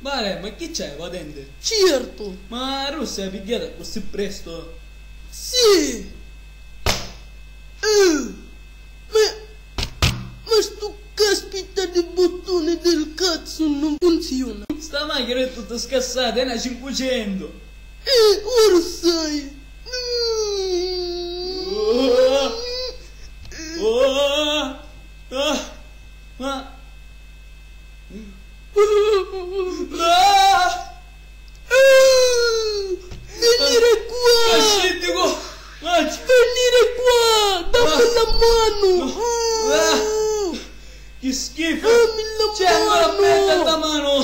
Vale, ma chi c'è, patente? Certo. Ma Rossa è picchiata così presto? Sì. Ma sto caspita di bottone del cazzo non funziona. Sta macchina è tutta scassata, è una 500. Ora sai. Ma... Venire qua! Scettico! Venire qua! Dammi la mano! Che schifo! Dammi la C'è ancora mano! aperta la mano!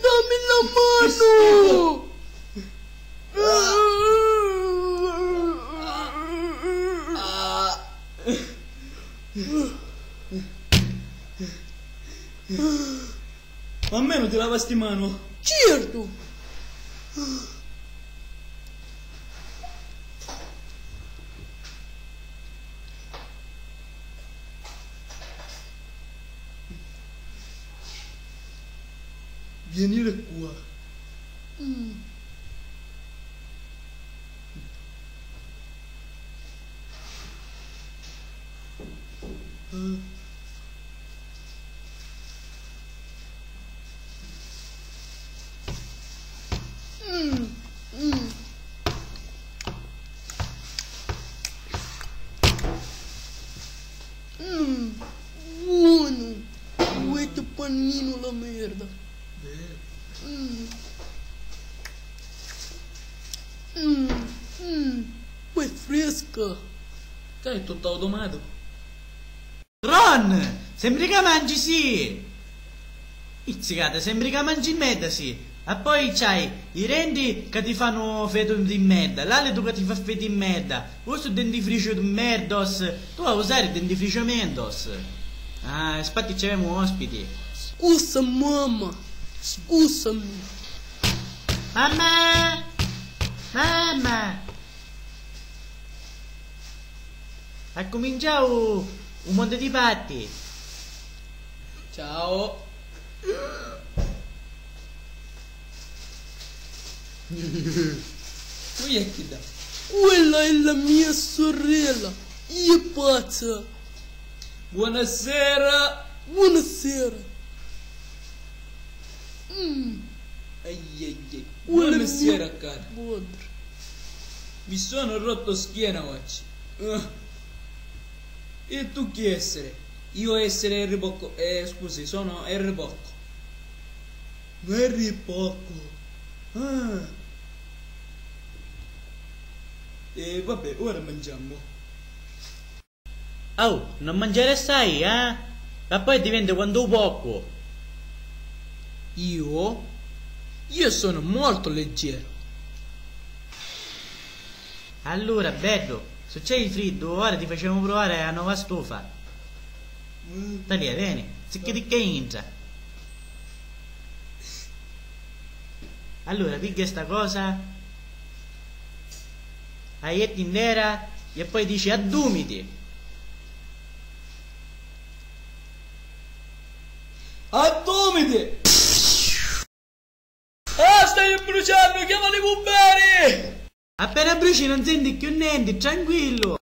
Dammi la mano! Almeno ti lavasti mano! Certo! Venire qua! Buono! Questo panino la merda! Poi fresca! Che è tutto automatico? Ron! Sembri che mangi sì! Pizzicata, sembri che mangi in merda sì! E poi c'hai i rendi che ti fanno feto di merda, l'alito che ti fa feto di merda, questo dentifricio di merdos, tu vuoi usare il dentifricio mentos? Ah, infatti c'avevamo ospiti. Scusa mamma! Scusami! Mamma! Mamma! Ha cominciato un mondo di patti. Ciao! Qui è chi dà? Quella è la mia sorella! Io pazza! Buonasera! Buonasera! Ai. Quella è Buonasera, mia cara. madre! Mi sono rotto schiena oggi. E tu chi essere? Io essere Harry Bocco. Scusi, sono Harry Bocco. Harry Bocco. Ah. E vabbè, ora mangiamo. Oh, non mangiare assai, eh? E poi diventa quando poco. Io? Io sono molto leggero. Allora, bello, se c'è il freddo, ora ti facciamo provare la nuova stufa. Talia, vieni, sicché che entra. Allora, piglia sta cosa, aietti in nera e poi dici addumiti. Addumiti! Ah, stai bruciando, chiamali i bomberi! Appena bruci non senti più niente, tranquillo.